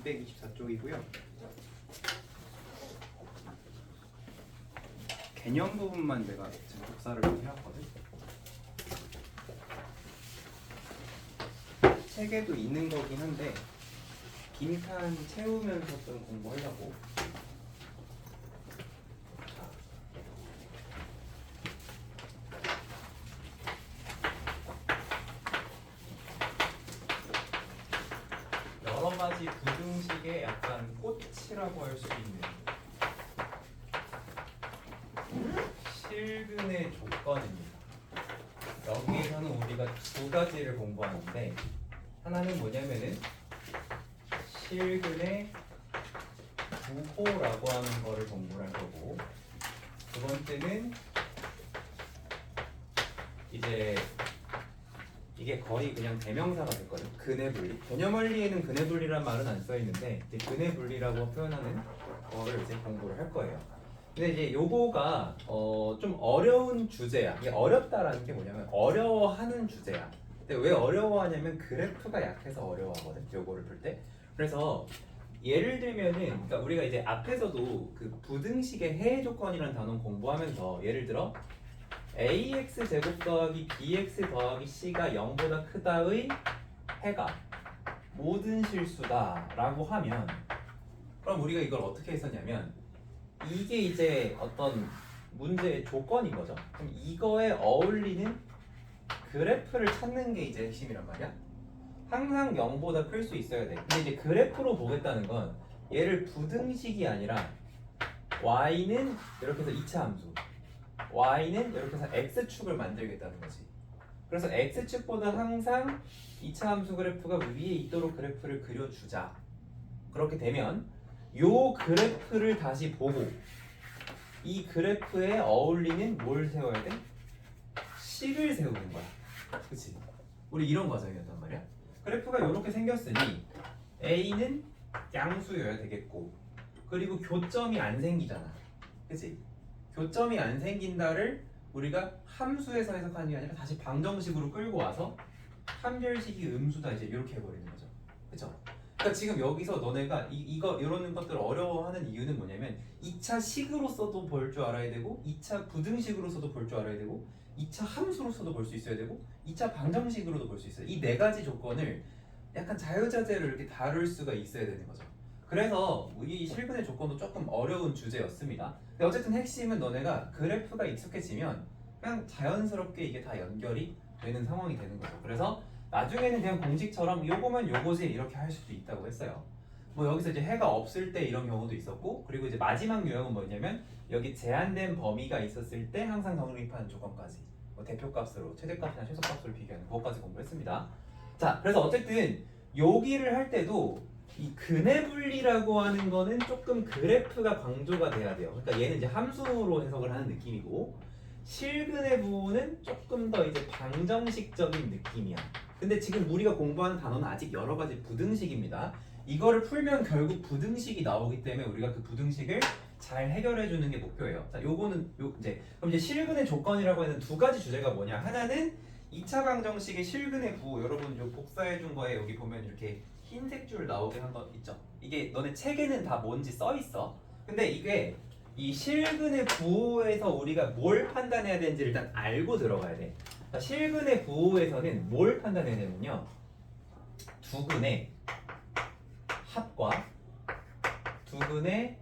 224쪽이고요. 개념 부분만 내가 지금 복사를 좀 해왔거든. 책에도 있는 거긴 한데 빈칸 채우면서 좀 공부하려고. 여러 가지 부등식의 약간 꽃이라고 할 수 있는 실근의 조건입니다. 여기에서는 우리가 두 가지를 공부하는데, 하나는 뭐냐면은 실근의 부호라고 하는 거를 공부를 할 거고, 두 번째는 이제 이게 거의 그냥 대명사가 됐거든. 근의 분리. 개념 원리에는 근의 분리란 말은 안 써 있는데 이제 근의 분리라고 표현하는 거를 이제 공부를 할 거예요. 근데 이제 요거가 좀 어려운 주제야. 이게 어렵다라는 게 뭐냐면 어려워하는 주제야. 근데 왜 어려워하냐면 그래프가 약해서 어려워하거든. 요거를 풀 때. 그래서 예를 들면은, 그러니까 우리가 이제 앞에서도 그 부등식의 해해 조건이라는 단어 공부하면서 예를 들어 ax 제곱 더하기 bx 더하기 c가 0보다 크다의 해가 모든 실수다 라고 하면, 그럼 우리가 이걸 어떻게 했었냐면 이게 이제 어떤 문제의 조건인 거죠. 그럼 이거에 어울리는 그래프를 찾는 게 이제 핵심이란 말이야. 항상 0보다 클 수 있어야 돼. 근데 이제 그래프로 보겠다는 건 얘를 부등식이 아니라 y는 이렇게 해서 2차 함수, y는 이렇게 해서 x축을 만들겠다는 거지. 그래서 x축보다 항상 2차 함수 그래프가 위에 있도록 그래프를 그려주자. 그렇게 되면 요 그래프를 다시 보고 이 그래프에 어울리는 뭘 세워야 돼? 식을 세우는 거야. 그치? 우리 이런 과정이었단 말이야. 그래프가 이렇게 생겼으니 a는 양수여야 되겠고, 그리고 교점이 안 생기잖아. 그치? 교점이 안 생긴다를 우리가 함수에서 해석하는 게 아니라 다시 방정식으로 끌고 와서 판별식이 음수다 이제 이렇게 해버리는 거죠. 그쵸? 그러니까 지금 여기서 너네가 이거 이런 것들을 어려워하는 이유는 뭐냐면 2차 식으로서도 볼 줄 알아야 되고 2차 부등식으로서도 볼 줄 알아야 되고 2차 함수로서도 볼 수 있어야 되고 2차 방정식으로도 볼 수 있어요. 이 네 가지 조건을 약간 자유자재로 이렇게 다룰 수가 있어야 되는 거죠. 그래서 이 실근의 조건도 조금 어려운 주제였습니다. 근데 어쨌든 핵심은 너네가 그래프가 익숙해지면 그냥 자연스럽게 이게 다 연결이 되는 상황이 되는 거죠. 그래서 나중에는 그냥 공식처럼 요거면 요거지 이렇게 할 수도 있다고 했어요. 뭐 여기서 이제 해가 없을 때 이런 경우도 있었고, 그리고 이제 마지막 유형은 뭐냐면 여기 제한된 범위가 있었을 때 항상 성립하는 조건까지, 뭐 대표값으로 최대값이나 최소값으로 비교하는 그것까지 공부했습니다. 자, 그래서 어쨌든 여기를 할 때도 이 근의 분리라고 하는 거는 조금 그래프가 강조가 돼야 돼요. 그러니까 얘는 이제 함수로 해석을 하는 느낌이고, 실근의 부분은 조금 더 이제 방정식적인 느낌이야. 근데 지금 우리가 공부하는 단어는 아직 여러 가지 부등식입니다. 이거를 풀면 결국 부등식이 나오기 때문에 우리가 그 부등식을 잘 해결해 주는 게 목표예요. 자, 요거는 그럼 이제 실근의 조건이라고 하는 두 가지 주제가 뭐냐? 하나는 2차 방정식의 실근의 부호. 여러분 요 복사해 준 거에 여기 보면 이렇게 흰색 줄 나오게 한 거 있죠? 이게 너네 책에는 다 뭔지 써 있어. 근데 이게 이 실근의 부호에서 우리가 뭘 판단해야 되는지 일단 알고 들어가야 돼. 자, 실근의 부호에서는 뭘 판단해야 되냐면요, 두근의 합과 두근의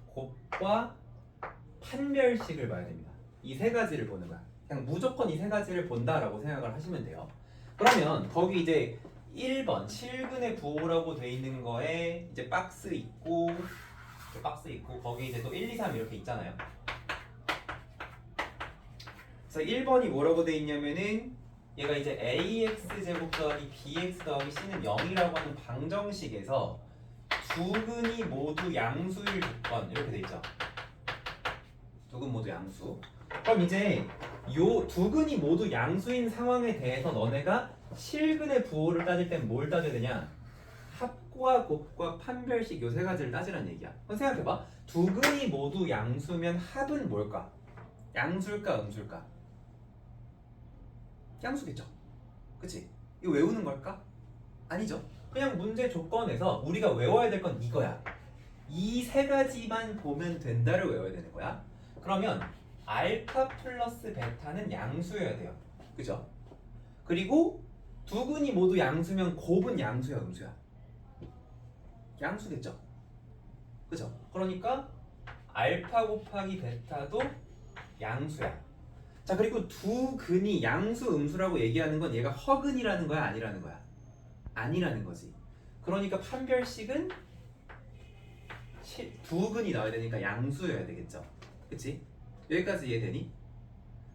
곱과 판별식을 봐야 됩니다. 이 세 가지를 보는 거야. 그냥 무조건 이 세 가지를 본다라고 생각을 하시면 돼요. 그러면 거기 이제 1번 실근의 부호라고 돼 있는 거에 이제 박스 있고 거기 이제 또 1, 2, 3 이렇게 있잖아요. 그래서 1번이 뭐라고 돼 있냐면은 얘가 이제 ax 제곱 더하기 bx 더하기 c는 0이라고 하는 방정식에서 두 근이 모두 양수일 조건 이렇게 돼 있죠. 두 근 모두 양수. 그럼 이제 요 두 근이 모두 양수인 상황에 대해서 너네가 실근의 부호를 따질 땐 뭘 따져야 되냐? 합과 곱과 판별식 요 세 가지를 따지란 얘기야. 그럼 생각해봐. 두 근이 모두 양수면 합은 뭘까? 양수일까 음수일까? 양수겠죠. 그치? 이거 외우는 걸까? 아니죠. 그냥 문제 조건에서 우리가 외워야 될 건 이거야. 이 세 가지만 보면 된다를 외워야 되는 거야. 그러면 알파 플러스 베타는 양수여야 돼요. 그죠? 그리고 두 근이 모두 양수면 곱은 양수야, 음수야? 양수겠죠? 그죠? 그러니까 알파 곱하기 베타도 양수야. 자, 그리고 두 근이 양수, 음수라고 얘기하는 건 얘가 허근이라는 거야, 아니라는 거야? 아니라는 거지. 그러니까 판별식은 두 근이 나와야 되니까 양수여야 되겠죠. 그치? 여기까지 이해되니?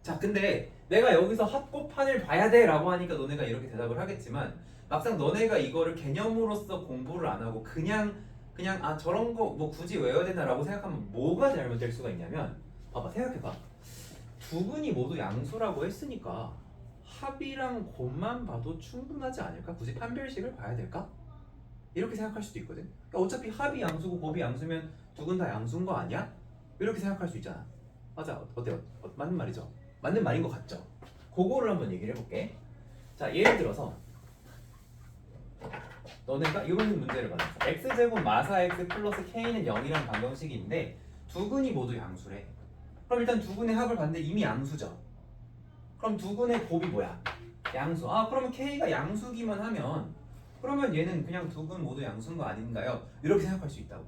자, 근데 내가 여기서 합곱판을 봐야 돼 라고 하니까 너네가 이렇게 대답을 하겠지만 막상 너네가 이거를 개념으로서 공부를 안 하고 그냥 아 저런 거 뭐 굳이 외워야 되나 라고 생각하면 뭐가 잘못될 수가 있냐면 봐봐, 생각해봐. 두 근이 모두 양수라고 했으니까 합이랑 곱만 봐도 충분하지 않을까? 굳이 판별식을 봐야 될까? 이렇게 생각할 수도 있거든. 그러니까 어차피 합이 양수고 곱이 양수면 두 근 다 양수인 거 아니야? 이렇게 생각할 수 있잖아. 맞아. 어때요? 맞는 말이죠? 맞는 말인 것 같죠? 그거를 한번 얘기를 해볼게. 자, 예를 들어서 너네가 이런 문제를 받았어. x제곱 마사 x 플러스 k는 0이라는 방정식인데 두 근이 모두 양수래. 그럼 일단 두 근의 합을 봤는데 이미 양수죠. 그럼 두 근의 곱이 뭐야? 양수. 아, 그러면 k가 양수기만 하면 그러면 얘는 그냥 두 근 모두 양수인 거 아닌가요? 이렇게 생각할 수 있다고.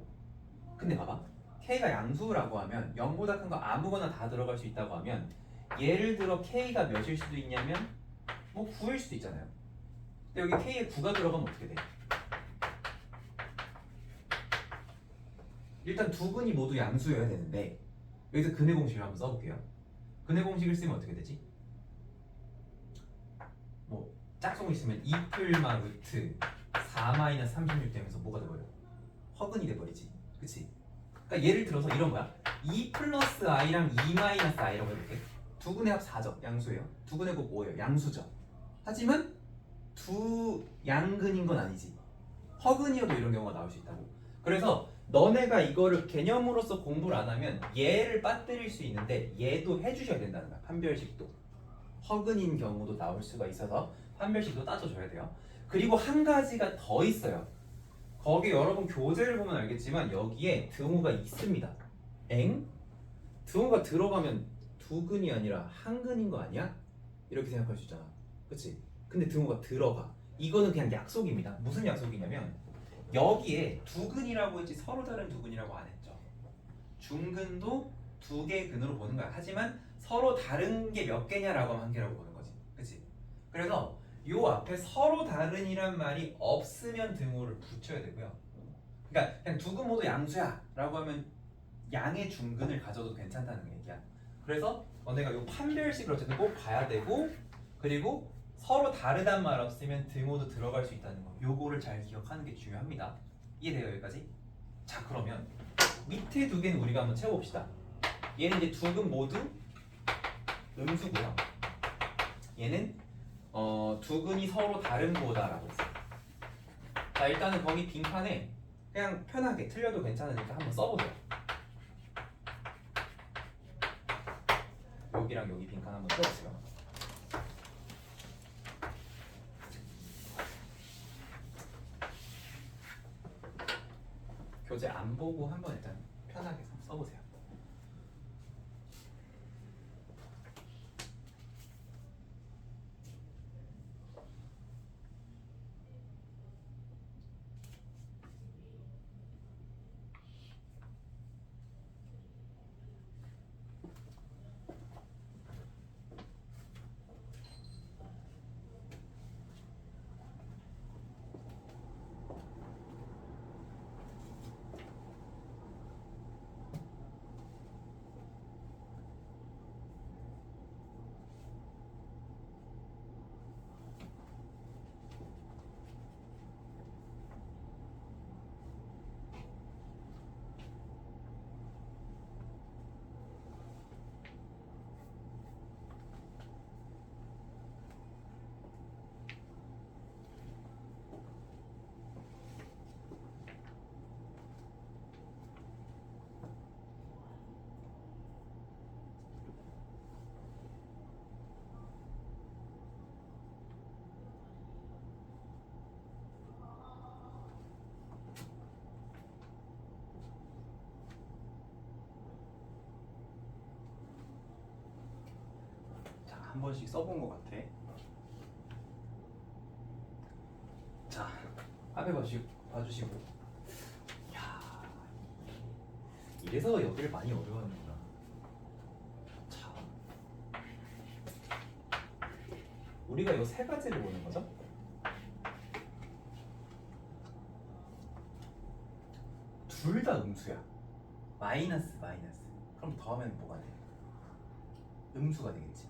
근데 봐봐, k가 양수라고 하면 0보다 큰 거 아무거나 다 들어갈 수 있다고 하면 예를 들어 k가 몇일 수도 있냐면 뭐 9일 수도 있잖아요. 근데 여기 k에 9가 들어가면 어떻게 돼? 일단 두 근이 모두 양수여야 되는데 여기서 근의 공식을 한번 써볼게요. 근의 공식을 쓰면 어떻게 되지? 뭐 짝꿍이 있으면 2풀마 루트 4-36 되면서 뭐가 돼버려? 허근이 돼버리지. 그치? 그러니까 예를 들어서 이런 거야. 2 플러스 i랑 2 마이너스 i라고 해볼게. 두 근의 합 4죠. 양수예요. 두 근의 곱 5예요. 양수죠. 하지만 두 양근인 건 아니지. 허근이어도 이런 경우가 나올 수 있다고. 그래서 너네가 이거를 개념으로서 공부를 안 하면 얘를 빠뜨릴 수 있는데 얘도 해주셔야 된다는 거야. 판별식도. 허근인 경우도 나올 수가 있어서 판별식도 따져줘야 돼요. 그리고 한 가지가 더 있어요. 거기 여러분 교재를 보면 알겠지만 여기에 등호가 있습니다. 엥? 등호가 들어가면 두 근이 아니라 한 근인 거 아니야? 이렇게 생각할 수 있잖아. 그치? 근데 등호가 들어가. 이거는 그냥 약속입니다. 무슨 약속이냐면 여기에 두 근이라고 했지 서로 다른 두 근이라고 안 했죠. 중근도 두 개의 근으로 보는 거야. 하지만 서로 다른 게 몇 개냐라고 하면 한 개라고 보는 거지. 그치? 그래서 요 앞에 서로 다른이란 말이 없으면 등호를 붙여야 되고요. 그러니까 그냥 두 근 모두 양수야 라고 하면 양의 중근을 가져도 괜찮다는 얘기야. 그래서 너네가 요 판별식을 어쨌든 꼭 봐야 되고, 그리고 서로 다르단 말 없으면 등호도 들어갈 수 있다는 거, 요거를 잘 기억하는 게 중요합니다. 이해돼요 여기까지? 자, 그러면 밑에 두 개는 우리가 한번 채워봅시다. 얘는 이제 두 근 모두 음수고요. 얘는 두 근이 서로 다른 거다라고 했어요. 자, 일단은 거기 빈칸에 그냥 편하게 틀려도 괜찮으니까 한번 써보세요. 여기랑 여기 빈칸 한번 써보세요. 교재 안 보고 한번 일단 편하게 써보세요. 한 번씩 써본 것 같아. 자, 앞에 봐주시고. 야, 이래서 여기를 많이 어려워하는구나. 자, 우리가 이 세 가지를 보는 거죠. 둘 다 음수야. 마이너스. 그럼 더하면 뭐가 돼? 음수가 되겠지.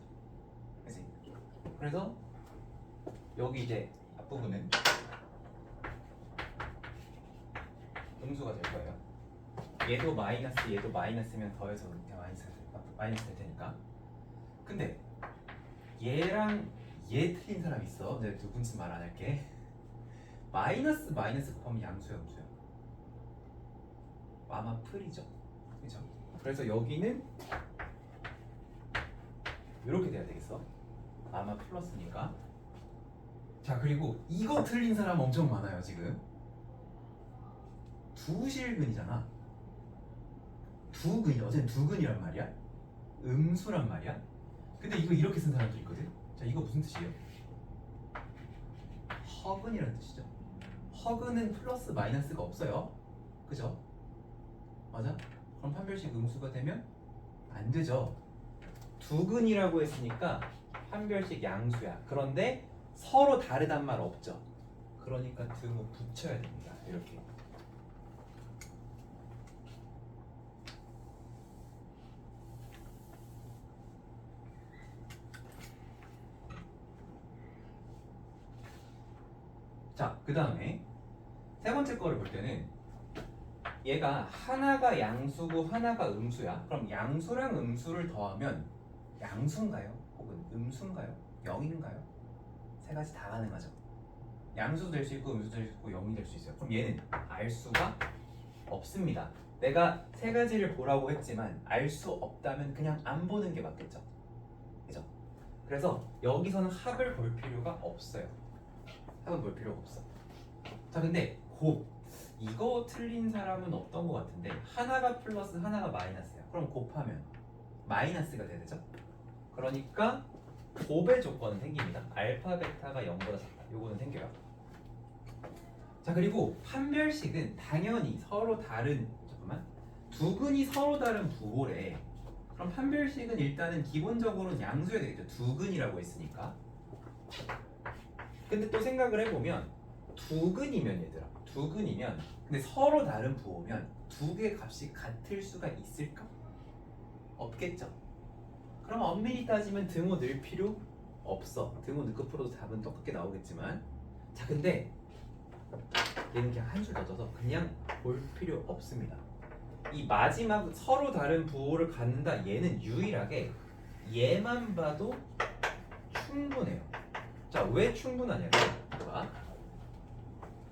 그치? 그래서 여기 이제 앞부분은 음수가 될 거예요. 얘도 마이너스, 얘도 마이너스면 더해서 마이너스 될 테니까. 근데 얘랑 얘 틀린 사람 있어. 내가 누군지 말 안 할게. 마이너스 곱하면 양수야, 음수야? 아마 풀이죠. 그죠? 그래서 여기는 이렇게 돼야 되겠어. 아마 플러스니까. 자, 그리고 이거 틀린 사람 엄청 많아요, 지금. 두실근이잖아. 두근이, 어제는 두근이란 말이야? 음수란 말이야? 근데 이거 이렇게 쓴 사람도 있거든? 자, 이거 무슨 뜻이에요? 허근이라는 뜻이죠. 허근은 플러스 마이너스가 없어요. 그죠? 맞아? 그럼 판별식 음수가 되면 안 되죠. 두근이라고 했으니까 판별식 양수야. 그런데 서로 다르단 말 없죠. 그러니까 등호 붙여야 됩니다. 이렇게. 자, 그 다음에 세 번째 거를 볼 때는 얘가 하나가 양수고 하나가 음수야. 그럼 양수랑 음수를 더하면 양수인가요? 혹은 음수인가요? 0인가요? 세 가지 다 가능하죠. 양수도 될 수 있고 음수도 될 수 있고 0이 될 수 있어요. 그럼 얘는 알 수가 없습니다. 내가 세 가지를 보라고 했지만 알 수 없다면 그냥 안 보는 게 맞겠죠. 그죠? 그래서 여기서는 합을 볼 필요가 없어요. 합은 볼 필요가 없어. 자, 근데 이거 틀린 사람은 없던 것 같은데 하나가 플러스 하나가 마이너스야. 그럼 곱하면 마이너스가 돼야 되죠. 그러니까 곱의 조건은 생깁니다. 알파 베타가 0보다 작다. 요거는 생겨요. 자, 그리고 판별식은 당연히 서로 다른 두근이 서로 다른 부호래. 그럼 판별식은 일단은 기본적으로는 양수여야 되겠죠. 두근이라고 했으니까. 근데 또 생각을 해보면 두근이면 얘들아, 두근이면 근데 서로 다른 부호면 두 개의 값이 같을 수가 있을까? 없겠죠. 그럼 엄밀히 따지면 등호 넣을 필요 없어. 등호 넣고 풀어도 답은 똑같게 나오겠지만. 자, 근데 얘는 그냥 한 줄 더 써서 그냥 볼 필요 없습니다. 이 마지막 서로 다른 부호를 갖는다. 얘는 유일하게 얘만 봐도 충분해요. 자, 왜 충분하냐면 봐.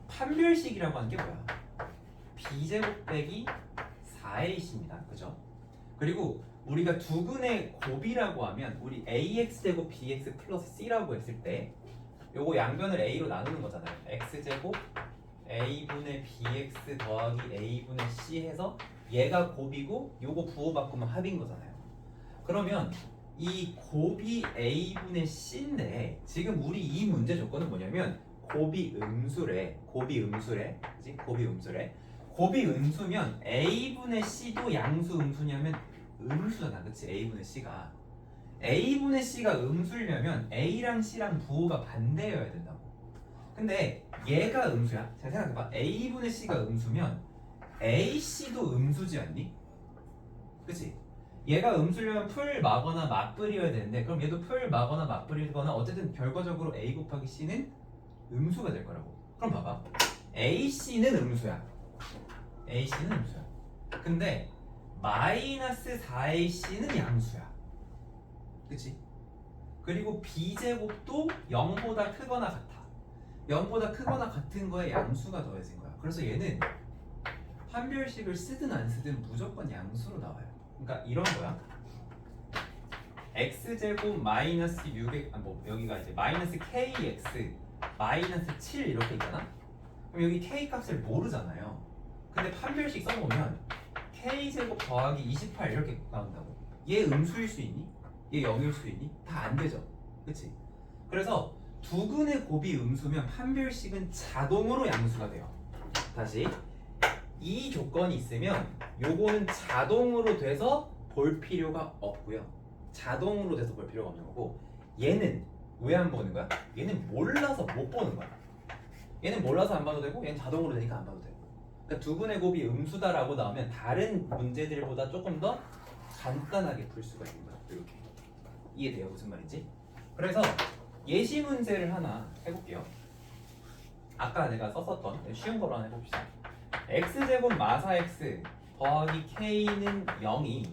판별식이라고 하는 게 뭐야? b제곱 빼기 4ac입니다. 그죠? 그리고 우리가 두근의 곱이라고 하면 우리 ax제곱 bx 플러스 c라고 했을 때 요거 양변을 a로 나누는 거잖아요. x제곱 a분의 bx 더하기 a분의 c 해서 얘가 곱이고 요거 부호 바꾸면 합인 거잖아요. 그러면 이 곱이 a분의 c인데 지금 우리 이 문제 조건은 뭐냐면 곱이 음수래. 그치? 곱이 음수면 a분의 c도 양수 음수냐면 음수잖아. 그치? a분의 c가 음수려면 a랑 c랑 부호가 반대여야 된다고. 근데 얘가 음수야. 잘 생각해봐. a분의 c가 음수면 ac도 음수지 않니? 그치? 얘가 음수려면 풀 마거나 맞불이어야 되는데 그럼 얘도 풀 마거나 맞불이거나 어쨌든 결과적으로 a 곱하기 c는 음수가 될 거라고. 그럼 봐봐. AC는 음수야. 근데 마이너스 4AC는 양수야. 그치? 그리고 B제곱도 0보다 크거나 같아. 0보다 크거나 같은 거에 양수가 더해진 거야. 그래서 얘는 판별식을 쓰든 안 쓰든 무조건 양수로 나와요. 그러니까 이런 거야. x제곱 마이너스 6x 여기가 이제 마이너스 kx 마이너스 7 이렇게 있잖아? 그럼 여기 k 값을 모르잖아요. 근데 판별식 써보면 k제곱 더하기 28 이렇게 나온다고. 얘 음수일 수 있니? 얘 0일 수 있니? 다 안 되죠. 그치? 그래서 두 근의 곱이 음수면 판별식은 자동으로 양수가 돼요. 다시 이 조건이 있으면 요거는 자동으로 돼서 볼 필요가 없고요. 자동으로 돼서 볼 필요가 없는 거고, 얘는 왜 안 보는 거야? 얘는 몰라서 못 보는 거야. 얘는 몰라서 안 봐도 되고, 얘는 자동으로 되니까 안 봐도 되고. 그러니까 두 근의 곱이 음수다라고 나오면 다른 문제들보다 조금 더 간단하게 풀 수가 있는 거야. 이렇게 이해돼요? 무슨 말인지? 그래서 예시 문제를 하나 해볼게요. 아까 내가 썼었던 쉬운 거로 하나 해봅시다. x제곱 마사 x 더하기 k는 0이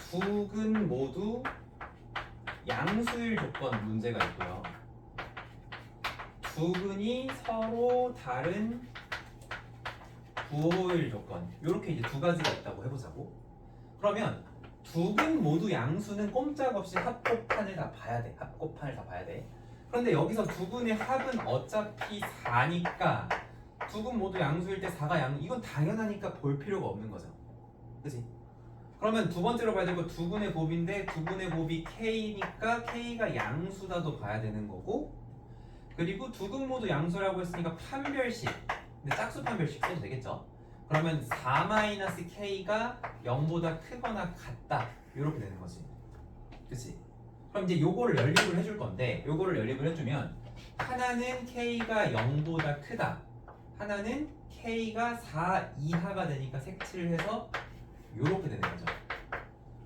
두 근 모두 양수일 조건 문제가 있고요. 두 근이 서로 다른 부호일 조건, 이렇게 이제 두 가지가 있다고 해보자고. 그러면 두 근 모두 양수는 꼼짝없이 합곱판을 다 봐야 돼. 합곱판을 다 봐야 돼. 그런데 여기서 두 근의 합은 어차피 4니까 두 근 모두 양수일 때 4가 양, 이건 당연하니까 볼 필요가 없는 거죠. 그치? 그러면 두 번째로 봐야 될 거 두 근의 곱인데 두 근의 곱이 k니까 k가 양수다도 봐야 되는 거고, 그리고 두 근 모두 양수라고 했으니까 판별식, 근데 짝수 판별식 써도 되겠죠? 그러면 4-k가 0보다 크거나 같다, 이렇게 되는 거지. 그치? 그럼 이제 요거를 연립을 해줄 건데, 요거를 연립을 해주면 하나는 k가 0보다 크다, 하나는 k가 4 이하가 되니까 색칠을 해서 요렇게 되는 거죠.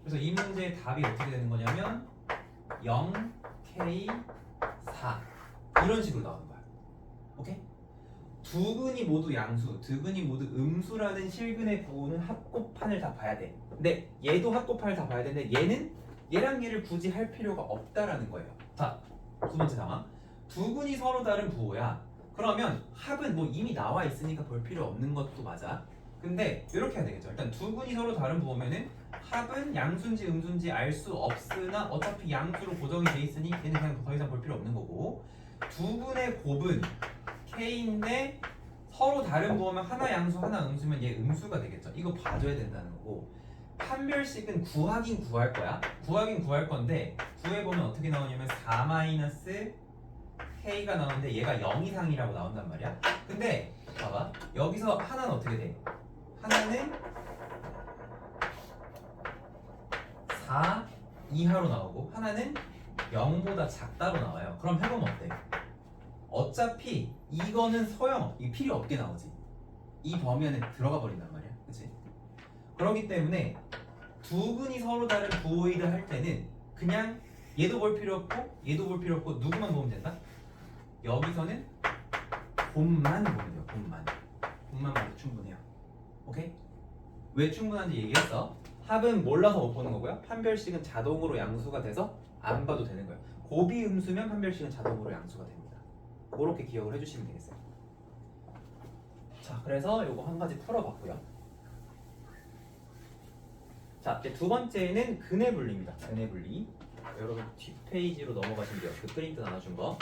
그래서 이 문제의 답이 어떻게 되는 거냐면 0k 4 이런 식으로 나오는 거야. 오케이? 두 근이 모두 양수, 두 근이 모두 음수라는 실근의 부호는 합곱판을 다 봐야 돼. 근데 얘도 합곱판을 다 봐야 되는데 얘는 얘랑 얘를 굳이 할 필요가 없다라는 거예요. 자, 두 번째 상황. 두 근이 서로 다른 부호야. 그러면 합은 뭐 이미 나와 있으니까 볼 필요 없는 것도 맞아. 근데 이렇게 해야 되겠죠. 일단 두 근이 서로 다른 부호면은 합은 양수인지 음수인지 알 수 없으나 어차피 양수로 고정이 돼 있으니 얘는 그냥 더 이상 볼 필요 없는 거고, 두 근의 곱은 k인데 서로 다른 부호면 하나 양수 하나 음수면 얘 음수가 되겠죠. 이거 봐줘야 된다는 거고, 판별식은 구하긴 구할 거야. 구하긴 구할 건데 구해보면 어떻게 나오냐면 4-k가 나오는데 얘가 0 이상이라고 나온단 말이야. 근데 봐봐, 여기서 하나는 어떻게 돼? 하나는 4 이하로 나오고 하나는 0보다 작다로 나와요. 그럼 해보면 어때? 어차피 이거는 소용, 이 필요 없게 나오지. 이 범위 안에 들어가 버린단 말이야. 그치? 그렇기 때문에 두 근이 서로 다른 부호이를 할 때는 그냥 얘도 볼 필요 없고 얘도 볼 필요 없고 누구만 보면 된다? 여기서는 곱만 보면 돼요. 곱만 봐도 충분해요. 오케이? 왜 충분한지 얘기했어. 합은 몰라서 못 보는 거고요. 판별식은 자동으로 양수가 돼서 안 봐도 되는 거예요. 곱이 음수면 판별식은 자동으로 양수가 됩니다. 그렇게 기억을 해주시면 되겠어요. 자, 그래서 요거 한 가지 풀어봤고요. 자, 이제 두 번째는 근의 분리입니다. 근의 분리. 여러분 뒷페이지로 넘어가시면 돼요. 그 프린트 나눠준 거.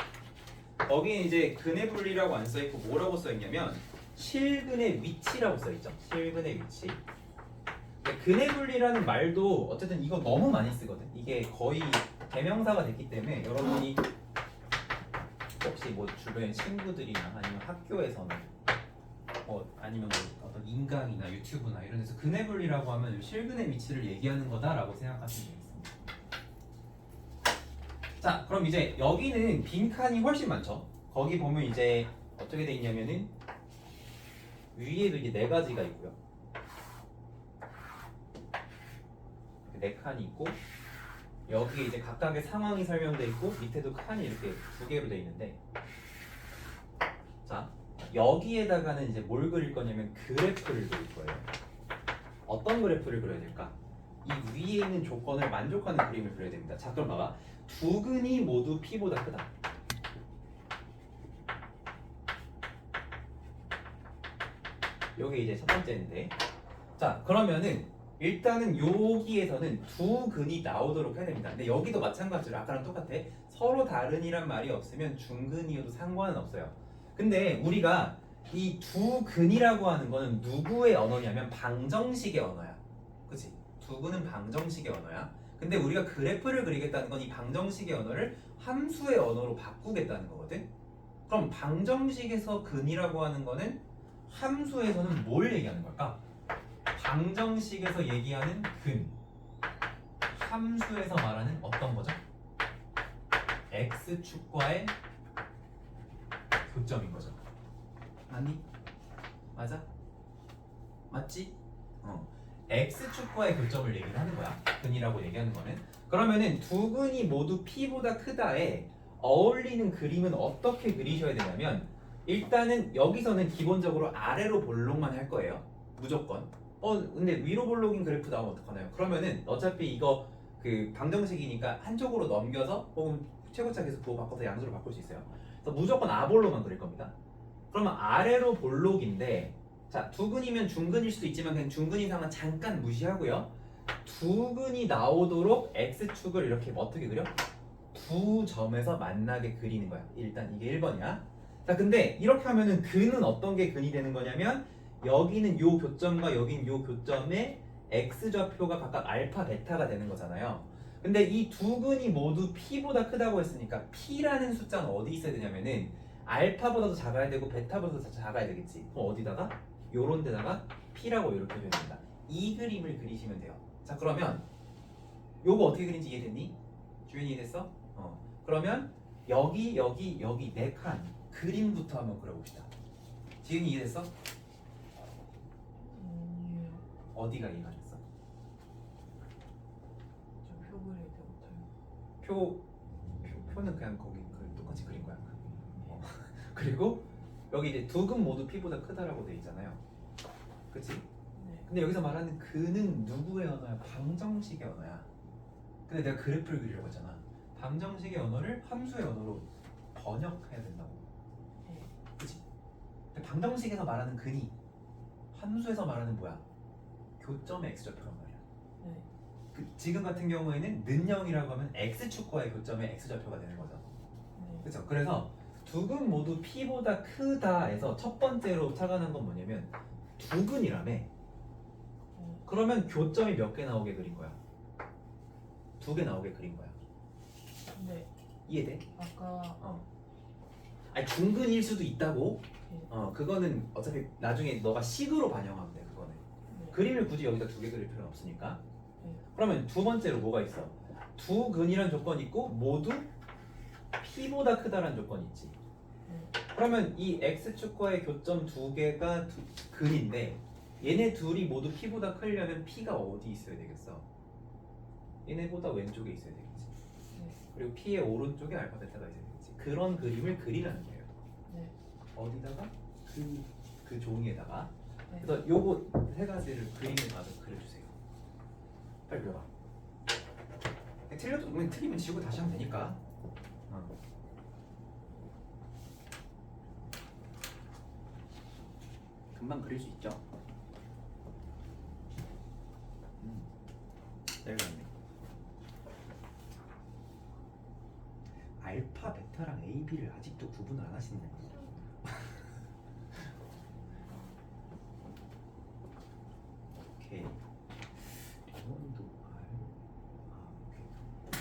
거기에 이제 근의 분리라고 안 써있고 뭐라고 써있냐면 실근의 위치라고 써있죠. 실근의 위치. 근의 분리라는 말도 어쨌든 이거 너무 많이 쓰거든. 이게 거의 대명사가 됐기 때문에 여러분이 혹시 뭐 주변에 친구들이나 아니면 학교에서는 아니면 뭐 어떤 인강이나 유튜브나 이런 데서 근의 분리라고 하면 실근의 위치를 얘기하는 거다라고 생각하시면 되겠습니다. 자, 그럼 이제 여기는 빈칸이 훨씬 많죠. 거기 보면 이제 어떻게 돼 있냐면은 위에도 이제 네 가지가 있고요. 네 칸이 있고 여기에 이제 각각의 상황이 설명돼 있고 밑에도 칸이 이렇게 두 개로 돼 있는데, 자, 여기에다가는 이제 뭘 그릴 거냐면 그래프를 그릴 거예요. 어떤 그래프를 그려야 될까? 이 위에 있는 조건을 만족하는 그림을 그려야 됩니다. 자, 그럼 봐봐. 두 근이 모두 P보다 크다. 요게 이제 첫 번째인데, 자, 그러면은 일단은 여기에서는 두 근이 나오도록 해야 됩니다. 근데 여기도 마찬가지로 아까랑 똑같아. 서로 다른이란 말이 없으면 중근이어도 상관은 없어요. 근데 우리가 이 두 근이라고 하는 거는 누구의 언어냐면 방정식의 언어야. 그치? 두 근은 방정식의 언어야. 근데 우리가 그래프를 그리겠다는 건 이 방정식의 언어를 함수의 언어로 바꾸겠다는 거거든. 그럼 방정식에서 근이라고 하는 거는 함수에서는 뭘 얘기하는 걸까? 방정식에서 얘기하는 근, 함수에서 말하는 어떤 거죠? x축과의 교점인 거죠. 맞니? 맞아? 맞지? x축과의 교점을 얘기를 하는 거야. 근이라고 얘기하는 거는. 그러면은 두 근이 모두 p보다 크다에 어울리는 그림은 어떻게 그리셔야 되냐면, 일단은 여기서는 기본적으로 아래로 볼록만 할 거예요. 무조건. 근데 위로 볼록인 그래프 나오면 어떡하나요? 그러면은 어차피 이거 그 방정식이니까 한쪽으로 넘겨서 혹은 최고차 계속 부호 바꿔서 양수로 바꿀 수 있어요. 그래서 무조건 아볼로만 그릴 겁니다. 그러면 아래로 볼록인데, 자, 두 근이면 중근일 수도 있지만 그냥 중근 이상은 잠깐 무시하고요. 두 근이 나오도록 x축을 이렇게 어떻게 그려? 두 점에서 만나게 그리는 거야. 일단 이게 1번이야. 자, 근데 이렇게 하면은 근은 어떤 게 근이 되는 거냐면, 여기는 요 교점과 여긴 요 교점의 x좌표가 각각 알파, 베타가 되는 거잖아요. 근데 이 두 근이 모두 p보다 크다고 했으니까 p라는 숫자는 어디 있어야 되냐면은 알파보다도 작아야 되고 베타보다도 작아야 되겠지. 그럼 어디다가? 요런 데다가 p라고 이렇게 해줘야 된다. 이 그림을 그리시면 돼요. 자, 그러면 요거 어떻게 그린지 이해됐니? 주연이 이해됐어? 그러면 여기 네 칸 그림부터 한번 그려봅시다. 지은이 이해됐어? 어디가 이해가 됐어? 표 그릴 때 못해요. 표는 그냥 거기 똑같이 그린 거야. 그리고 여기 이제 두 근 모두 p보다 크다라고 돼 있잖아요. 그치? 네. 근데 여기서 말하는 근은 누구의 언어야? 방정식의 언어야. 근데 내가 그래프를 그리려고 했잖아. 방정식의 언어를 함수의 언어로 번역해야 된다고. 네. 그치? 근데 방정식에서 말하는 근이 함수에서 말하는 뭐야? 교점의 x좌표란 말이야. 네. 지금 같은 경우에는 는영이라고 하면 x축과의 교점의 x좌표가 되는 거죠. 네. 그렇죠? 그래서 두 근 모두 p보다 크다에서 첫 번째로 착안한 건 뭐냐면 두 근이라며. 그러면 교점이 몇 개 나오게 그린 거야? 두 개 나오게 그린 거야. 근데 이해돼? 아까 아니 중근일 수도 있다고. 네. 그거는 어차피 나중에 너가 식으로 반영하면 돼. 그거는 네. 그림을 굳이 여기다 두 개 그릴 필요는 없으니까. 네. 그러면 두 번째로 뭐가 있어? 두 근이란 조건이 있고 모두 p보다 크다란 조건이 있지. 네. 그러면 이 x축과의 교점 두 개가 근인데 얘네 둘이 모두 p보다 크려면 p가 어디 있어야 되겠어? 얘네보다 왼쪽에 있어야 되겠지. 네. 그리고 p의 오른쪽에 알파 베타가 있어야 되겠지. 그런 그림을 그리라는 거예요. 네. 어디다가? 그 종이에다가. 네. 그래서 요거 세 가지를 그림을 가서 그려주세요. 빨리 그려봐. 틀려도 그냥 틀리면 지우고 다시 하면 되니까. 금방 그릴 수 있죠. 잘 그렸네. 알파, 베타랑 A, B를 아직도 구분을 안 하시는 거예요. 오케이. 리원도 R. 오케이.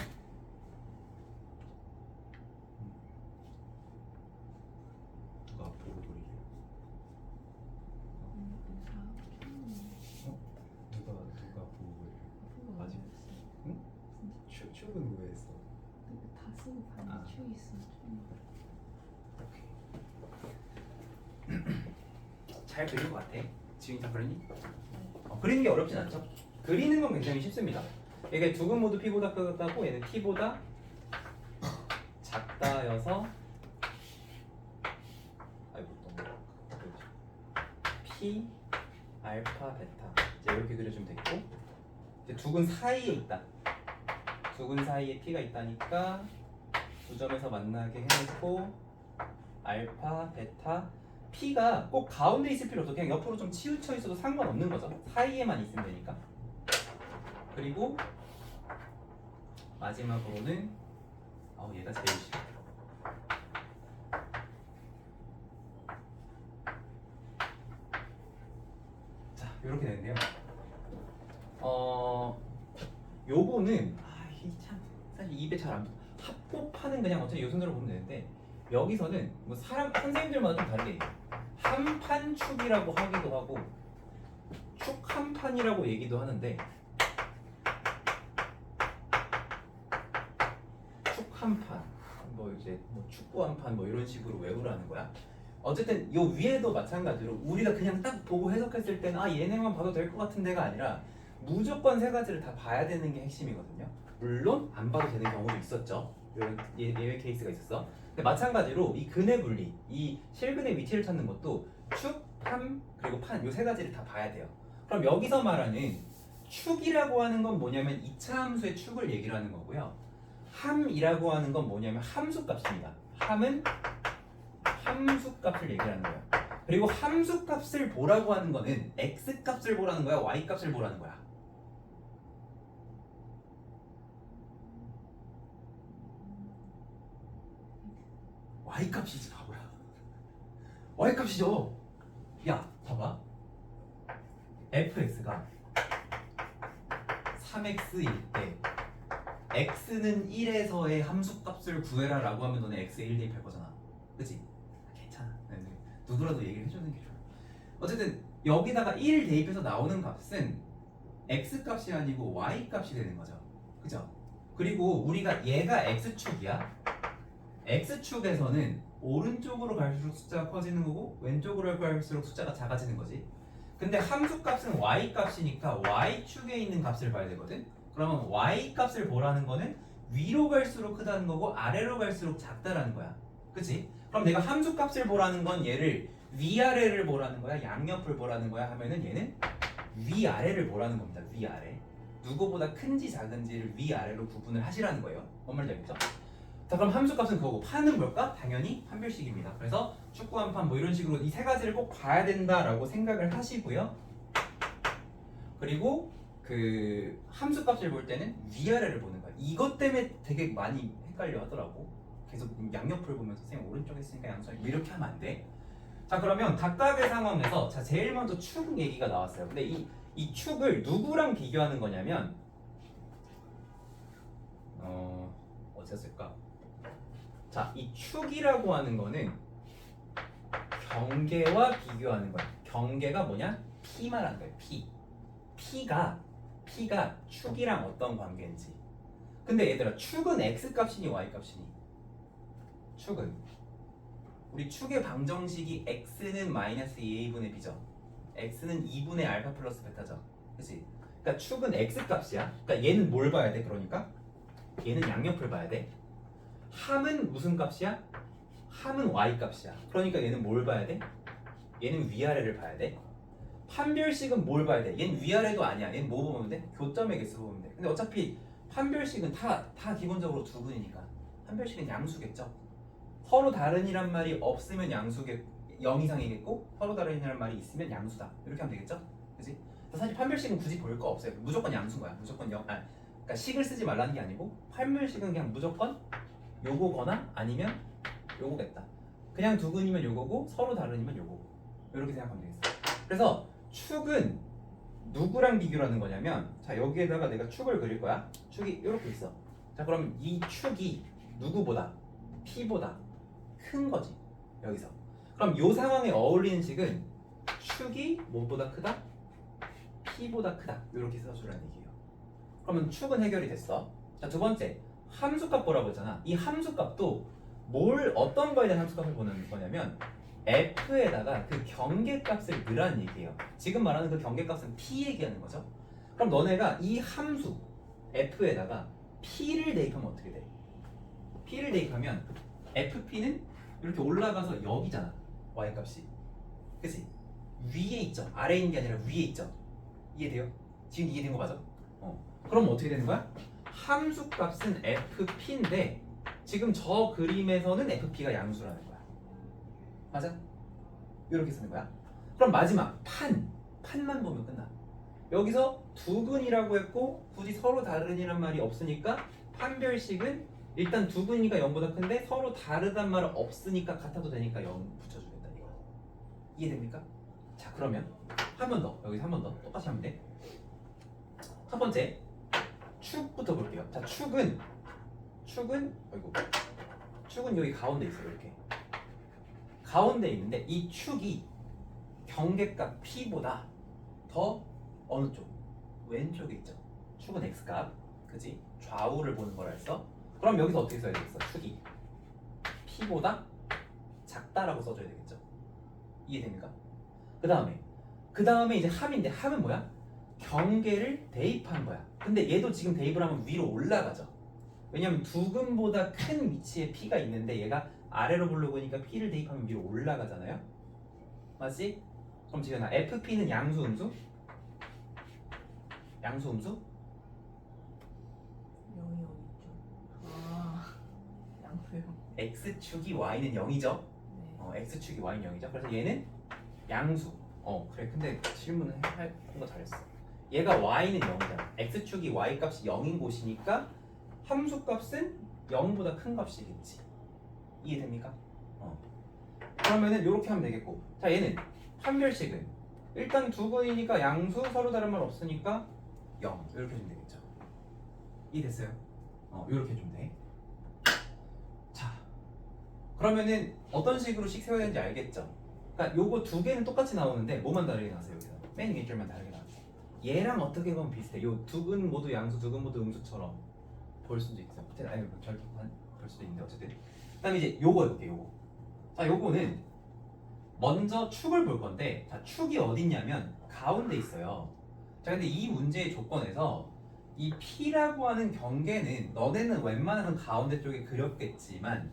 누가 보고 돌리래? 누가 보고 그래? 아직? 응? 출근 왜 했어? 다 쓰고 아. 반대 추 있어. 오케이. 잘 그린 것 같아. 지금 다 그리니? 그리는 게 어렵진 않죠? 그리는 건 굉장히 쉽습니다. 이게 두 근 모두 p보다 크다고 얘는 p보다 작다여서 아이고 너무 p 알파 베타 이제 이렇게 그려주면 되겠고, 이제 두 근 사이에 있다. 두 근 사이에 p가 있다니까 두 점에서 만나게 해놓고 알파 베타. p가 꼭 가운데 있을 필요 없어. 그냥 옆으로 좀 치우쳐 있어도 상관없는 거죠. 사이에만 있으면 되니까. 그리고 마지막으로는 얘가 제일 싫어. 자, 이렇게 되는데요. 요거는 입에 잘 안 붙어. 합곱하는 그냥 어차피 요 순으로 보면 되는데 여기서는 뭐 사람 선생님들마다 좀 다르게 얘기해요. 한판축이라고 하기도 하고 축 한판이라고 얘기도 하는데 축 한판 뭐 이제 뭐 축구 한판 뭐 이런 식으로 외우라는 거야. 어쨌든 요 위에도 마찬가지로 우리가 그냥 딱 보고 해석했을 때는 아 얘네만 봐도 될 것 같은 데가 아니라 무조건 세 가지를 다 봐야 되는 게 핵심이거든요. 물론 안 봐도 되는 경우도 있었죠. 이런 예외 케이스가 있었어. 근데 마찬가지로 이 근의 분리, 이 실근의 위치를 찾는 것도 축, 함, 그리고 판 요 세 가지를 다 봐야 돼요. 그럼 여기서 말하는 축이라고 하는 건 뭐냐면 2차 함수의 축을 얘기를 하는 거고요. 함이라고 하는 건 뭐냐면 함수값입니다. 함은 함수값을 얘기하는 거예요. 그리고 함수값을 보라고 하는 거는 x값을 보라는 거야, y값을 보라는 거야. y값이지 바보야. y값이죠. 야, 봐봐. fx가 3x일 때 x는 1에서의 함수값을 구해라 라고 하면 너네 x에 1 대입할 거잖아. 그치? 괜찮아. 누구라도 얘기를 해주는 게 좋아. 어쨌든 여기다가 1 대입해서 나오는 값은 x값이 아니고 y값이 되는 거죠. 그죠? 그리고 우리가 얘가 x축이야. x축에서는 오른쪽으로 갈수록 숫자가 커지는 거고 왼쪽으로 갈수록 숫자가 작아지는 거지. 근데 함수값은 y값이니까 y축에 있는 값을 봐야 되거든. 그러면 y값을 보라는 거는 위로 갈수록 크다는 거고 아래로 갈수록 작다라는 거야. 그치? 그럼 내가 함수값을 보라는 건 얘를 위아래를 보라는 거야? 양옆을 보라는 거야? 하면은 얘는 위아래를 보라는 겁니다. 위아래. 누구보다 큰지 작은지를 위아래로 구분을 하시라는 거예요. 뭔 말인지 알겠죠? 자, 그럼 함수값은 그거고 판은 뭘까? 당연히 판별식입니다. 그래서 축구 한 판 뭐 이런 식으로 이 세 가지를 꼭 봐야 된다라고 생각을 하시고요. 그리고 그 함수값을 볼 때는 위아래를 보는 거야. 이것 때문에 되게 많이 헷갈려 하더라고. 계속 양옆을 보면서 선생님 오른쪽에 있으니까 양손 이렇게 하면 안 돼. 자, 그러면 각각의 상황에서 자 제일 먼저 축 얘기가 나왔어요. 근데 이 축을 누구랑 비교하는 거냐면 어땠을까? 자, 이 축이라고 하는 거는 경계와 비교하는 거야. 경계가 뭐냐? P 말하는 거야. P가 축이랑 어떤 관계인지. 근데 얘들아, 축은 x 값이니 y 값이니? 축은 우리 축의 방정식이 x는 마이너스 2a분의 b죠. x는 2분의 알파 플러스 베타죠. 그치? 그러니까 축은 x 값이야. 그러니까 얘는 뭘 봐야 돼? 그러니까 얘는 양옆을 봐야 돼. 함은 무슨 값이야? 함은 y 값이야. 그러니까 얘는 뭘 봐야 돼? 얘는 위아래를 봐야 돼. 판별식은 뭘 봐야 돼? 얘는 위아래도 아니야. 얘는 뭐 보면 돼? 교점의 개수 보면 돼. 근데 어차피 판별식은 다 기본적으로 두 분이니까 판별식은 양수겠죠. 서로 다른이란 말이 없으면 양수겠 0 이상이겠고 서로 다른이란 말이 있으면 양수다. 이렇게 하면 되겠죠? 그치? 사실 판별식은 굳이 볼 거 없어요. 무조건 양수인 거야. 무조건 0. 그러니까 식을 쓰지 말라는 게 아니고 판별식은 그냥 무조건 요거거나 아니면 요거겠다. 그냥 두 근이면 요거고 서로 다른이면 요거고. 이렇게 생각하면 되겠어. 그래서 축은 누구랑 비교를 하는 거냐면 자 여기에다가 내가 축을 그릴 거야. 축이 이렇게 있어. 자 그럼 이 축이 누구보다 P보다 큰 거지. 여기서. 그럼 이 상황에 어울리는 식은 축이 뭐보다 크다? P보다 크다. 이렇게 써주라는 얘기예요. 그러면 축은 해결이 됐어. 자 두 번째 함수값 보라고 했잖아. 이 함수값도 어떤 거에 대한 함수값을 보는 거냐면 f에다가 그 경계값을 넣으라는 얘기예요. 지금 말하는 그 경계값은 p 얘기하는 거죠. 그럼 너네가 이 함수 f에다가 p를 대입하면 어떻게 돼? p를 대입하면 fp는 이렇게 올라가서 여기잖아. y값이. 그치? 위에 있죠. 아래에 있는 게 아니라 위에 있죠. 이해돼요? 지금 이해된 거 맞아? 그럼 어떻게 되는 거야? 함수값은 fp인데 지금 저 그림에서는 fp가 양수라는 거야. 맞아? 이렇게 쓰는 거야. 그럼 마지막 판만 보면 끝나. 여기서 두근이라고 했고 굳이 서로 다른이란 말이 없으니까 판별식은 일단 두근이가 0보다 큰데 서로 다르단 말은 없으니까 같아도 되니까 0 붙여주겠다 이거. 이해됩니까? 자 그러면 한 번 더. 여기서 한 번 더 똑같이 하면 돼. 첫 번째 축부터 볼게요. 자 축은 축은 여기 가운데 있어요. 이렇게 가운데 있는데 이 축이 경계값 P보다 더 어느 쪽? 왼쪽에 있죠. 축은 X값, 그지? 좌우를 보는 거라 했어. 그럼 여기서 어떻게 써야 되겠어? 축이 P보다 작다라고 써줘야 되겠죠. 이해됩니까? 그 다음에 이제 함인데 함은 뭐야? 경계를 대입한 거야. 근데 얘도 지금 대입을 하면 위로 올라가죠. 왜냐면 두근보다 큰 위치에 P가 있는데 얘가 아래로 불러보니까 P를 대입하면 위로 올라가잖아요. 맞지? 그럼 지금 FP는 양수 음수? 양수 음수? 0이 어딨죠? 아 양수요. X축이 Y는 0이죠. 네. X축이 Y는 0이죠. 그래서 얘는 양수. 그래. 근데 질문을 한 거 잘했어. 얘가 Y는 0이잖아. X축이 Y 값이 0인 곳이니까 함수 값은 0보다 큰 값이겠지. 이해됩니까? 그러면은 이렇게 하면 되겠고. 자, 얘는 판별식은 일단 두근이니까 양수 서로 다른 말 없으니까 0 이렇게 해주면 되겠죠. 이해됐어요? 이렇게 해주면 돼. 자, 그러면은 어떤 식으로 식 세워야 되는지 알겠죠? 그러니까 요거 두 개는 똑같이 나오는데 뭐만 다르게 나왔어요 여기서? 맨 위에 줄만 다르게 나왔어. 얘랑 어떻게 보면 비슷해. 요 두근 모두 양수, 두근 모두 음수처럼 볼 수도 있어요. 아니 결국은 볼 수도 있는데 어쨌든. 그다음에 이제 요거 해볼게. 요거. 자, 요거는 먼저 축을 볼 건데, 자, 축이 어딨냐면 가운데 있어요. 자, 근데 이 문제의 조건에서 이 P라고 하는 경계는 너네는 웬만해선 가운데 쪽에 그렸겠지만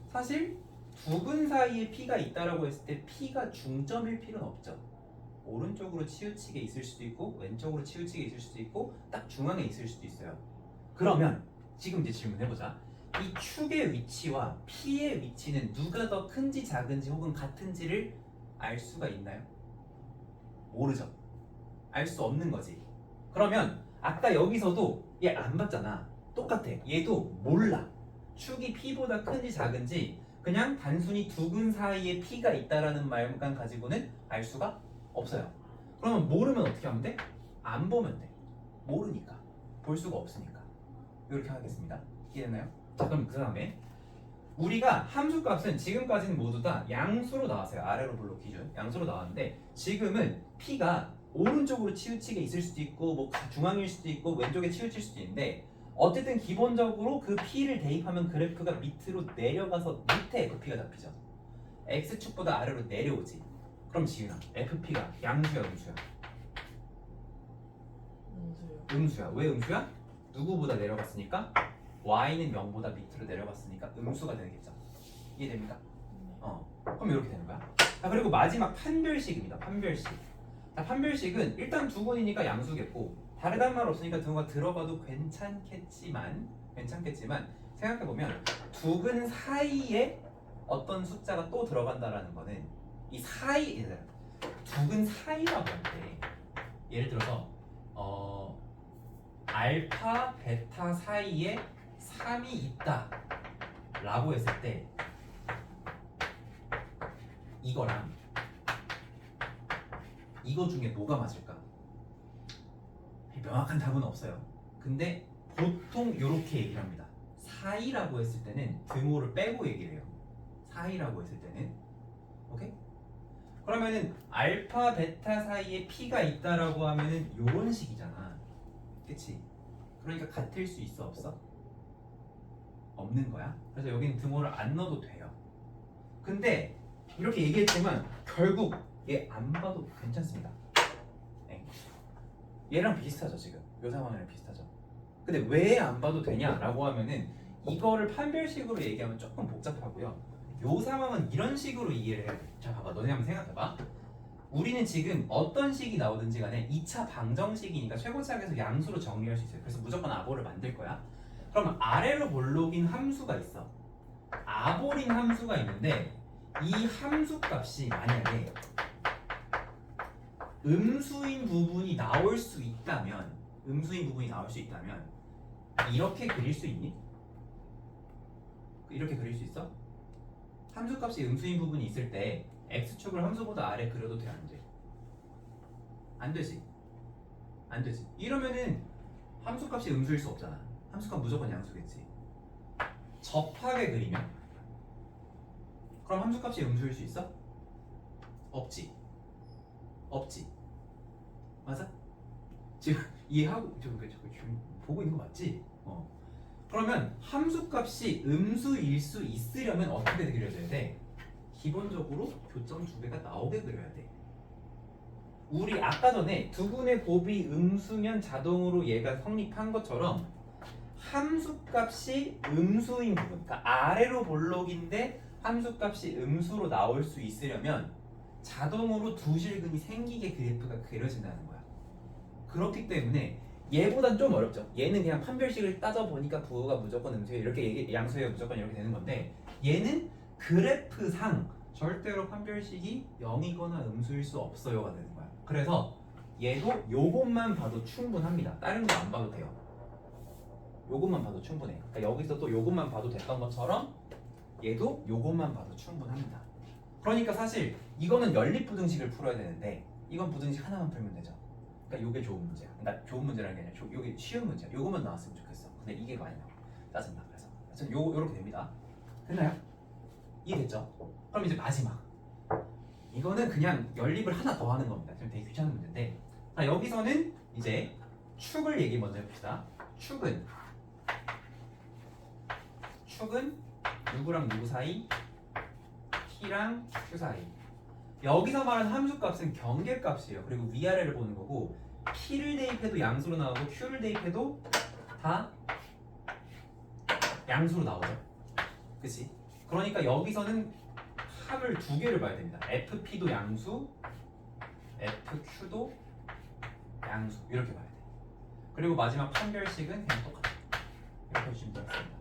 사실 두근 사이에 P가 있다라고 했을 때 P가 중점일 필요는 없죠. 오른쪽으로 치우치게 있을 수도 있고 왼쪽으로 치우치게 있을 수도 있고 딱 중앙에 있을 수도 있어요. 그러면 지금 이제 질문해보자. 이 축의 위치와 P의 위치는 누가 더 큰지 작은지 혹은 같은지를 알 수가 있나요? 모르죠. 알 수 없는 거지. 그러면 아까 여기서도 얘 안 봤잖아. 똑같아. 얘도 몰라. 축이 P보다 큰지 작은지 그냥 단순히 두근 사이에 P가 있다라는 말만 가지고는 알 수가 없어요. 그러면 모르면 어떻게 하면 돼? 안 보면 돼. 모르니까. 볼 수가 없으니까. 이렇게 하겠습니다. 이해됐나요? 자, 그럼 그 다음에 우리가 함수 값은 지금까지는 모두 다 양수로 나왔어요. 아래로 블록 기준 양수로 나왔는데 지금은 P가 오른쪽으로 치우치게 있을 수도 있고 뭐 중앙일 수도 있고 왼쪽에 치우칠 수도 있는데 어쨌든 기본적으로 그 P를 대입하면 그래프가 밑으로 내려가서 밑에 FP가 잡히죠. X축보다 아래로 내려오지. 그럼 지은아 FP가 양수야 음수야? 음수요. 음수야. 왜 음수야? 누구보다 내려갔으니까 Y는 0보다 밑으로 내려갔으니까 음수가 되겠죠. 이해됩니까? 그럼 이렇게 되는 거야. 자, 그리고 마지막 판별식입니다. 판별식. 자, 판별식은 일단 두근이니까 양수겠고 다르단 말 없으니까 두근가 들어가도 괜찮겠지만 생각해보면 두근 사이에 어떤 숫자가 또 들어간다라는 거는 이 사이 두근 사이라고 할 때 예를 들어서 알파 베타 사이에 3이 있다 라고 했을 때 이거랑 이거 중에 뭐가 맞을까? 명확한 답은 없어요. 근데 보통 이렇게 얘기를 합니다. 사이라고 했을 때는 등호를 빼고 얘기를 해요. 사이라고 했을 때는 오케이? 그러면은 알파 베타 사이에 P가 있다라고 하면은 요런 식이잖아. 그치? 그러니까 같을 수 있어 없어? 없는 거야. 그래서 여기는 등호를 안 넣어도 돼요. 근데 이렇게 얘기했지만 결국 얘 안 봐도 괜찮습니다. 네. 얘랑 비슷하죠 지금. 요 상황이랑 비슷하죠. 근데 왜 안 봐도 되냐라고 하면은 이거를 판별식으로 얘기하면 조금 복잡하고요. 요 상황은 이런 식으로 이해를 해야 돼. 자 봐봐, 너네 한번 생각해봐. 우리는 지금 어떤 식이 나오든지 간에 2차 방정식이니까 최고차항에서 양수로 정리할 수 있어요. 그래서 무조건 아보를 만들 거야. 그러면 아래로 볼록인 함수가 있어. 아볼인 함수가 있는데 이 함수 값이 만약에 음수인 부분이 나올 수 있다면 이렇게 그릴 수 있니? 이렇게 그릴 수 있어? 함수 값이 음수인 부분이 있을 때 x축을 함수보다 아래 그려도 돼? 안 돼? 안 되지. 안 되지. 이러면은 함수 값이 음수일 수 없잖아. 함수 값 무조건 양수겠지. 접하게 그리면 그럼 함수값이 음수일 수 있어? 없지. 없지. 맞아? 지금 이해하고 지금 보고 있는 거 맞지? 그러면 함수값이 음수일 수 있으려면 어떻게 그려져야 돼? 기본적으로 교점 두 개가 나오게 그려야 돼. 우리 아까 전에 두근의 곱이 음수면 자동으로 얘가 성립한 것처럼 함수값이 음수인 부분, 그러니까 아래로 볼록인데 함수값이 음수로 나올 수 있으려면 자동으로 두 실근이 생기게 그래프가 그려진다는 거야. 그렇기 때문에 얘보단 좀 어렵죠. 얘는 그냥 판별식을 따져보니까 부호가 무조건 음수에 이렇게 양수에 무조건 이렇게 되는 건데 얘는 그래프상 절대로 판별식이 0이거나 음수일 수 없어요가 되는 거야. 그래서 얘도 요것만 봐도 충분합니다. 다른 거 안 봐도 돼요. 요것만 봐도 충분해. 그러니까 여기서 또 요것만 봐도 됐던 것처럼 얘도 요것만 봐도 충분합니다. 그러니까 사실 이거는 연립부등식을 풀어야 되는데 이건 부등식 하나만 풀면 되죠. 그러니까 요게 좋은 문제야. 그러니까 좋은 문제라는 게 아니라 요게 쉬운 문제야. 요것만 나왔으면 좋겠어. 근데 이게 많이 나와. 짜증나. 그래서 요렇게 됩니다. 됐나요? 이해됐죠? 그럼 이제 마지막. 이거는 그냥 연립을 하나 더 하는 겁니다. 지금 되게 귀찮은 문제인데. 자, 여기서는 이제 축을 얘기 먼저 해봅시다. 축은 누구랑 누구 사이? T랑 Q 사이. 여기서 말하는 함수값은 경계값이에요. 그리고 위아래를 보는 거고 P를 대입해도 양수로 나오고 Q를 대입해도 다 양수로 나오죠. 그치? 그러니까 여기서는 합을 두 개를 봐야 됩니다. FP도 양수, FQ도 양수 이렇게 봐야 돼. 그리고 마지막 판별식은 그냥 똑같아. 이렇게 보시면 되겠습니다.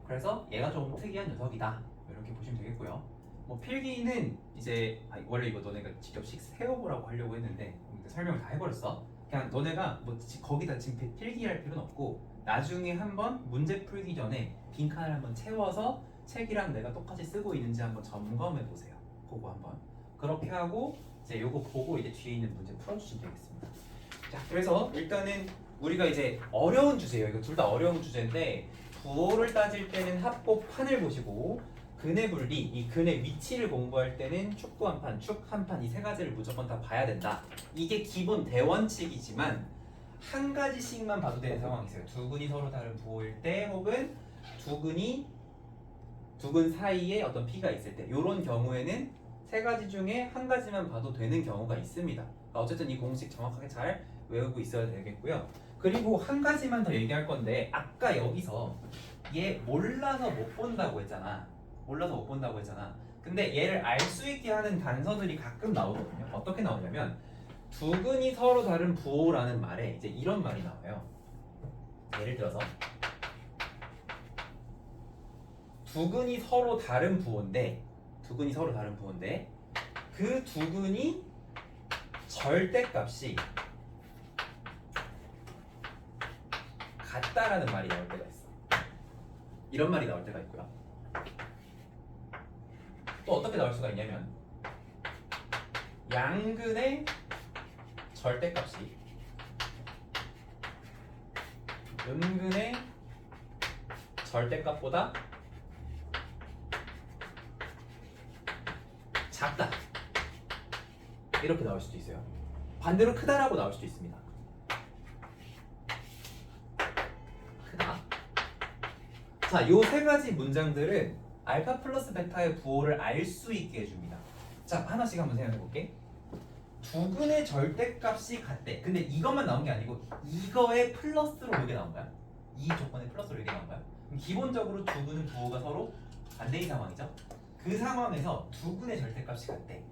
그래서 얘가 좀 특이한 녀석이다. 이렇게 보시면 되겠고요. 뭐 필기는 이제 원래 이거 너네가 직접 세워보라고 하려고 했는데 설명을 다 해버렸어. 그냥 너네가 뭐 거기다 지금 필기할 필요는 없고 나중에 한번 문제 풀기 전에 빈칸을 한번 채워서 책이랑 내가 똑같이 쓰고 있는지 한번 점검해 보세요. 그거 한번 그렇게 하고 이제 요거 보고 이제 뒤에 있는 문제 풀어주시면 되겠습니다. 자, 그래서 일단은 우리가 이제 어려운 주제예요. 이거 둘 다 어려운 주제인데 부호를 따질 때는 합법판을 보시고 근의 분리, 이 근의 위치를 공부할 때는 축구 한 판, 축 한 판 이 세 가지를 무조건 다 봐야 된다. 이게 기본 대원칙이지만 한 가지씩만 봐도 되는 상황이 있어요. 두 근이 서로 다른 부호일 때 혹은 두 근 사이에 어떤 P가 있을 때 이런 경우에는 세 가지 중에 한 가지만 봐도 되는 경우가 있습니다. 그러니까 어쨌든 이 공식 정확하게 잘 외우고 있어야 되겠고요. 그리고 한 가지만 더 얘기할 건데 아까 여기서 얘 몰라서 못 본다고 했잖아. 근데 얘를 알 수 있게 하는 단서들이 가끔 나오거든요. 어떻게 나오냐면 두 근이 서로 다른 부호라는 말에 이제 이런 말이 나와요. 예를 들어서 두 근이 서로 다른 부호인데 그 두 근이 절대값이 같다라는 말이 나올 때가 있어. 이런 말이 나올 때가 있고요. 또 어떻게 나올 수가 있냐면 양근의 절대값이 음근의 절대값보다 작다. 이렇게 나올 수도 있어요. 반대로 크다라고 나올 수도 있습니다. 크다. 자, 요 세 가지 문장들은 알파 플러스 베타의 부호를 알 수 있게 해줍니다. 자, 하나씩 한번 생각해 볼게. 두 근의 절대값이 같대. 근데 이것만 나온 게 아니고 이거에 플러스로 이게 나온 거야. 이 조건에 플러스로 이게 나온 거야. 그럼 기본적으로 두 근은 부호가 서로 반대인 상황이죠. 그 상황에서 두 근의 절대값이 같대.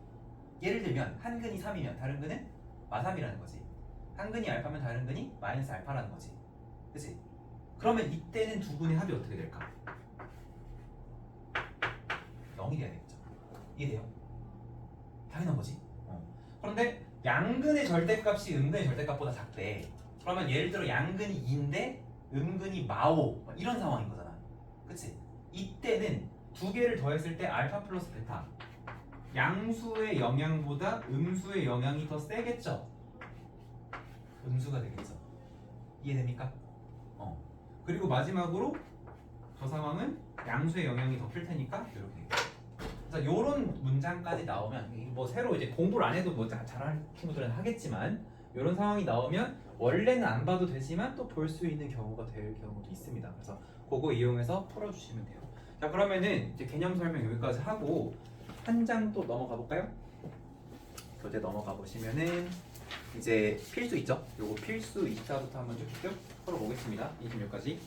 예를 들면 한 근이 3이면 다른 근은 마3이라는 거지. 한 근이 알파면 다른 근이 마이너스 알파라는 거지. 그치? 그러면 이때는 두 근의 합이 어떻게 될까? 0이 돼야 되겠죠. 이해돼요? 당연한 거지. 그런데 양근의 절대값이 음근의 절대값보다 작대. 그러면 예를 들어 양근이 2인데 음근이 마5 이런 상황인 거잖아. 그치? 이때는 두 개를 더했을 때 알파 플러스 베타 양수의 영향보다 음수의 영향이 더 세겠죠? 음수가 되겠죠. 이해됩니까? 그리고 마지막으로 저 상황은 양수의 영향이 더 클 테니까 이렇게. 그래서 이런 문장까지 나오면 뭐 새로 이제 공부를 안 해도 뭐 잘하는 친구들은 하겠지만 이런 상황이 나오면 원래는 안 봐도 되지만 또 볼 수 있는 경우가 될 경우도 있습니다. 그래서 그거 이용해서 풀어주시면 돼요. 자 그러면은 이제 개념 설명 여기까지 하고 한 장 또 넘어가 볼까요? 교재 넘어가 보시면은 이제 필수 있죠? 요거 필수 2차부터 한번 쭉 풀어보겠습니다. 26까지.